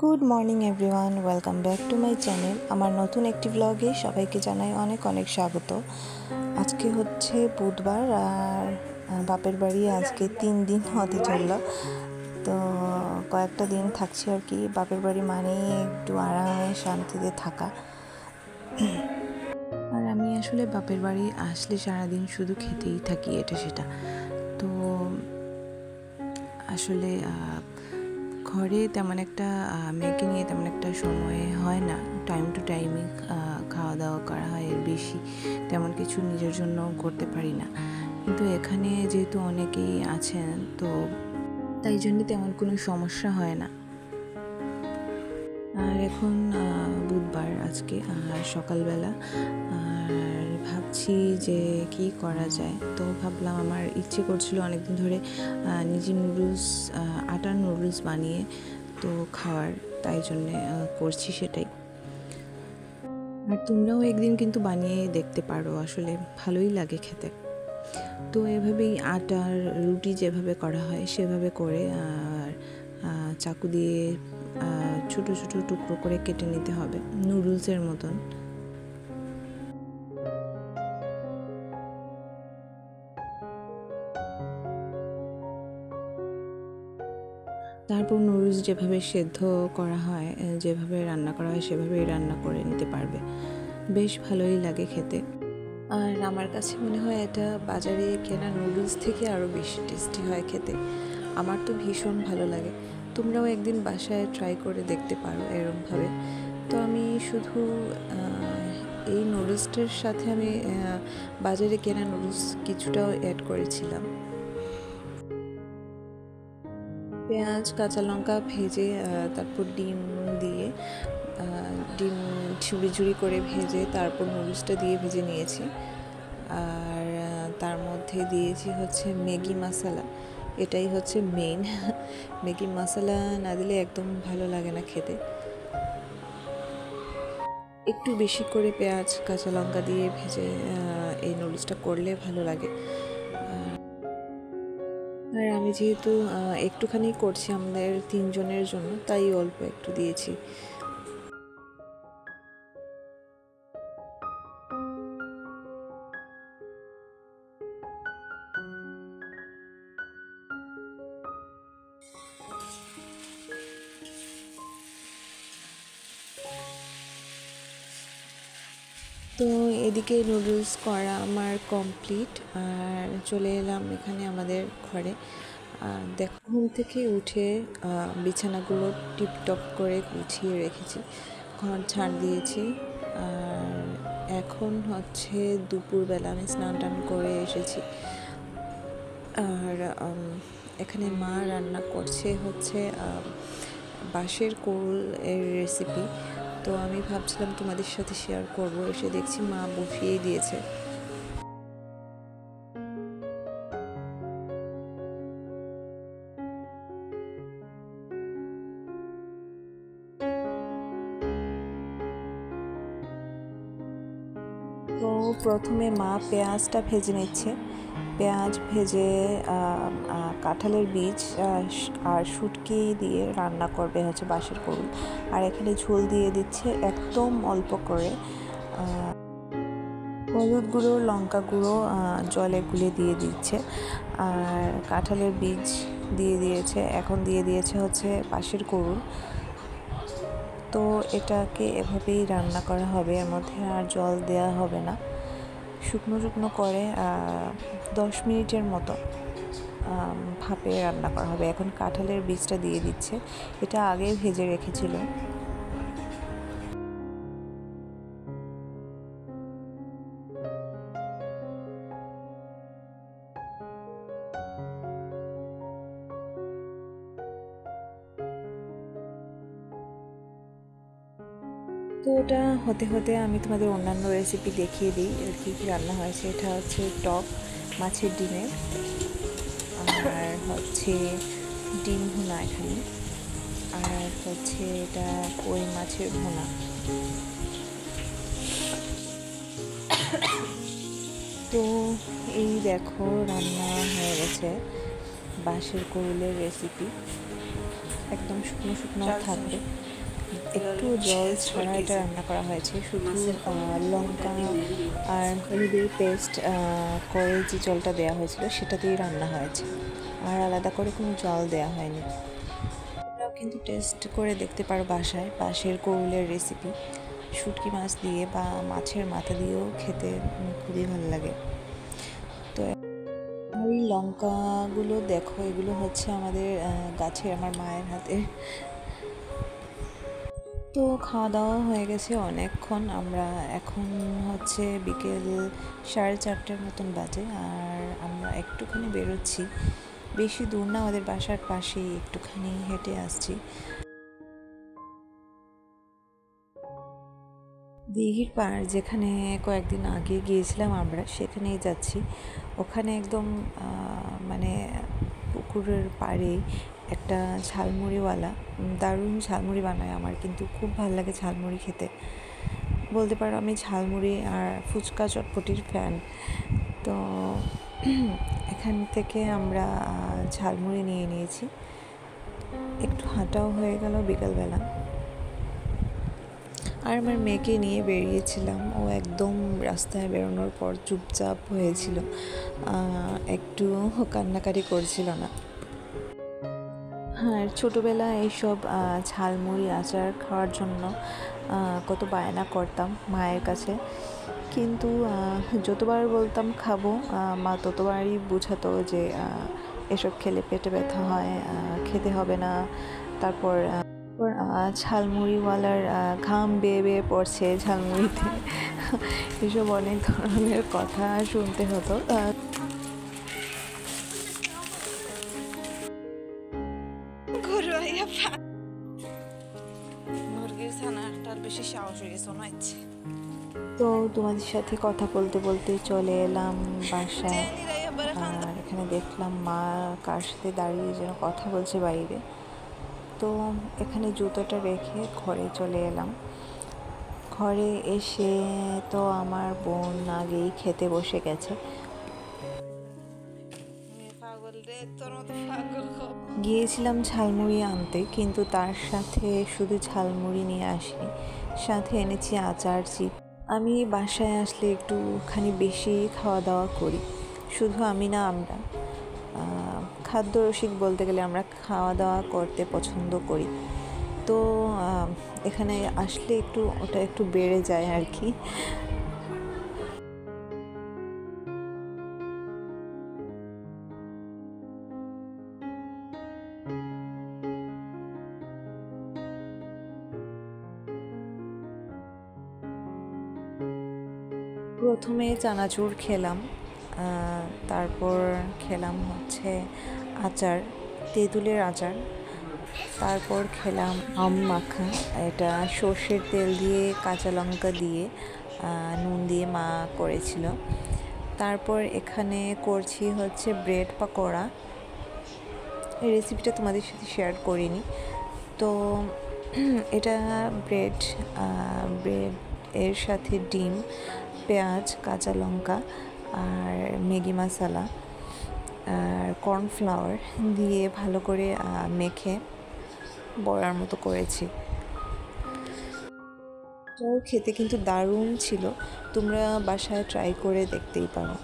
Good morning everyone, welcome back to my channel. আমার নতুন একটি ব্লগে সবাইকে জানাই অনেক অনেক স্বাগত। আজকে হচ্ছে বুধবার আর বাপের বাড়ি আজকে 3 দিন হতে চলল। তো কয়েকটা দিন থাকছি আর কি। বাপের বাড়ি মানেই একটু আরামে শান্তিতে থাকা। আর আমি আসলে বাপের বাড়ি আসলে সারাদিন শুধু খেতেই থাকি এটা সেটা। তো আসলে ঘরে তেমন একটা মেয়েকে নিয়ে তেমন একটা সময় হয় না, টাইম টু টাইমই খাওয়া দাওয়া করা হয়, এর বেশি তেমন কিছু নিজের জন্য করতে পারি না। কিন্তু এখানে যেহেতু অনেকেই আছেন তো তাই জন্য তেমন কোনো সমস্যা হয় না। আর এখন বুধবার আজকে সকালবেলা, আর ভাবছি যে কি করা যায়। তো ভাবলাম আমার ইচ্ছে করছিল অনেকদিন ধরে নিজে আটার নুডলস বানিয়ে তো খাওয়ার, তাই জন্যে করছি সেটাই। আর তোমরাও একদিন কিন্তু বানিয়ে দেখতে পারো, আসলে ভালোই লাগে খেতে। তো এভাবেই আটার রুটি যেভাবে করা হয় সেভাবে করে আর চাকু দিয়ে ছোটো ছোটো টুকরো করে কেটে নিতে হবে নুডলসের মতন। তারপর নুডলস যেভাবে সেদ্ধ করা হয়, যেভাবে রান্না করা হয় সেভাবেই রান্না করে নিতে পারবে। বেশ ভালোই লাগে খেতে। আর আমার কাছে মনে হয় এটা বাজারে কেনা নুডলস থেকে আরও বেশি টেস্টি হয় খেতে। আমার তো ভীষণ ভালো লাগে। তোমরাও একদিন বাসায় ট্রাই করে দেখতে পারো এরকমভাবে। তো আমি শুধু এই নুডলসটার সাথে আমি বাজারে কেনা নুডলস কিছুটাও অ্যাড করেছিলাম। পেঁয়াজ কাঁচা লঙ্কা ভেজে তারপর ডিম ঝুড়ি ঝুড়ি করে ভেজে তারপর নুডলসটা দিয়ে ভেজে নিয়েছি। আর তার মধ্যে দিয়েছি হচ্ছে ম্যাগি মশলা, এটাই হচ্ছে মেইন। ম্যাগি মশলা না দিলে একদম ভালো লাগে না খেতে। একটু বেশি করে পেঁয়াজ কাঁচা লঙ্কা দিয়ে ভেজে এই নুডলসটা করলে ভালো লাগে। আর আমি যেহেতু একটুখানি করছি আমাদের 3 জনের জন্য, তাই অল্প একটু দিয়েছি। তো এদিকে নুডলস করা আমার কমপ্লিট, আর চলে এলাম এখানে আমাদের ঘরে। ঘুম থেকে উঠে বিছানাগুলো টিপটপ করে গুছিয়ে রেখেছি, ঘর ঝাড় দিয়েছি। আর এখন হচ্ছে দুপুরবেলা, আমি স্নান টান করে এসেছি। আর এখানে মা রান্না করছে হচ্ছে বাঁশের কোল এর রেসিপি। তো আমি ভাবছিলাম তোমাদের সাথে শেয়ার করব, এসে দেখছি মা বসিয়েই দিয়েছে। তো প্রথমে মা পেঁয়াজটা ভেজে নিচ্ছে। পেঁয়াজ ভেজে কাঁঠালের বীজ আর শুটকি দিয়ে রান্না করবে হচ্ছে বাঁশের কোল। আর এখানে ঝোল দিয়ে দিচ্ছে একদম অল্প করে, হলুদ গুঁড়ো লঙ্কা গুঁড়ো জলে গুলে দিয়ে দিচ্ছে। আর কাঁঠালের বীজ দিয়ে দিয়েছে, এখন দিয়ে দিয়েছে হচ্ছে বাঁশের কোল। তো এটাকে এভাবেই রান্না করা হবে, এর মধ্যে আর জল দেওয়া হবে না। শুকনো শুকনো করে 10 মিনিটের মতো ভাপে রান্না করা হবে। এখন কাঁঠালের বীজটা দিয়ে দিচ্ছে, এটা আগেই ভেজে রেখেছিল। তো ওটা হতে হতে আমি তোমাদের অন্যান্য রেসিপি দেখিয়ে দিই কী কী রান্না হয়েছে। এটা হচ্ছে টক মাছের ডিমের, আর হচ্ছে ডিম ভুনা এখানে, আর হচ্ছে এটা কই মাছের ভুনা। তো এই দেখো রান্না হয়ে গেছে বাঁশের কোলের রেসিপি। একদম শুকনো শুকনো থাকবে, একটু জল ছাড়া এটা রান্না করা হয়েছে। শুধু লঙ্কা আর হলুদের পেস্ট করে যে জলটা দেওয়া হয়েছিল সেটা দিয়েই রান্না হয়েছে, আর আলাদা করে কোনো জল দেওয়া হয়নি। তোমরাও কিন্তু টেস্ট করে দেখতে পারো বাসায়। পাশের কৌলের রেসিপি শুটকি মাছ দিয়ে বা মাছের মাথা দিয়েও খেতে খুবই ভালো লাগে। তো এই লঙ্কাগুলো দেখো, এগুলো হচ্ছে আমাদের গাছের, আমার মায়ের হাতের। তো খাওয়া দাওয়া হয়ে গেছে অনেকক্ষণ। আমরা এখন হচ্ছে বিকেল 4:30 মতন বাজে, আর আমরা একটুখানি বেরোচ্ছি, বেশি দূর না, আমাদের বাসার পাশেই, একটুখানি হেঁটে আসছি। দিঘির পাড় যেখানে কয়েকদিন আগে গিয়েছিলাম আমরা, সেখানেই যাচ্ছি। ওখানে একদম মানে পুকুরের পাড়ে একটা ঝালমুড়িওয়ালা দারুণ ঝালমুড়ি বানায়। আমার কিন্তু খুব ভালো লাগে ঝালমুড়ি খেতে, বলতে পারো আমি ঝালমুড়ি আর ফুচকা চটপটির ফ্যান। তো এখান থেকে আমরা ঝালমুড়ি নিয়ে নিয়েছি, একটু হাঁটাও হয়ে গেল বিকালবেলা। আর আমার মেয়েকে নিয়ে বেরিয়েছিলাম, ও একদম রাস্তায় বেরোনোর পর চুপচাপ হয়েছিল, একটু কান্নাকাটি করছিল না। হ্যাঁ, ছোটোবেলায় এইসব ঝালমুড়ি আচার খাওয়ার জন্য কত বায়না করতাম মায়ের কাছে, কিন্তু যতবার বলতাম খাবো, মা ততবারই বোঝাতো যে এসব খেলে পেটে ব্যথা হয়, খেতে হবে না। তারপর ঝালমুড়িওয়ালার ঘাম বেয়ে বেয়ে পড়ছে ঝালমুড়িতে, এসব অনেক ধরনের কথা শুনতে হতো। মুরগির ছানাটার বেশি সাহস হয়ে গেছে মনে হচ্ছে। তো তোমাদের সাথে কথা বলতে বলতে চলে এলাম বাসায়, আর এখানে দেখলাম মা কার সাথে দাঁড়িয়ে যেন কথা বলছে বাইরে। তো এখানে জুতোটা রেখে ঘরে চলে এলাম। ঘরে এসে তো আমার বোন আগেই খেতে বসে গেছে। গিয়েছিলাম ঝালমুড়ি আনতে, কিন্তু তার সাথে শুধু ঝালমুড়ি নিয়ে আসিনি, সাথে এনেছি আচার, চিপ। আমি বাসায় আসলে একটুখানি বেশি খাওয়া দাওয়া করি, শুধু আমি না, আমরা খাদ্য রসিক বলতে গেলে আমরা খাওয়া দাওয়া করতে পছন্দ করি। তো এখানে আসলে ওটা একটু বেড়ে যায় আর কি। প্রথমে চানাচুর খেলাম, তারপর খেলাম হচ্ছে আচার, তেঁতুলের আচার। তারপর খেলাম আম মাখা, এটা সর্ষের তেল দিয়ে কাঁচা লঙ্কা দিয়ে নুন দিয়ে মা করেছিল। তারপর এখানে করছি হচ্ছে ব্রেড পাকোড়া। এই রেসিপিটা তোমাদের সাথে শেয়ার করিনি। তো এটা ব্রেড এর সাথে ডিম, পেঁয়াজ, কাঁচা লঙ্কা আর ম্যাগি মশলা আর কর্নফ্লাওয়ার দিয়ে ভালো করে মেখে বড়ার মতো করেছি। এটাও খেতে কিন্তু দারুণ ছিল, তোমরা বাসায় ট্রাই করে দেখতেই পারো।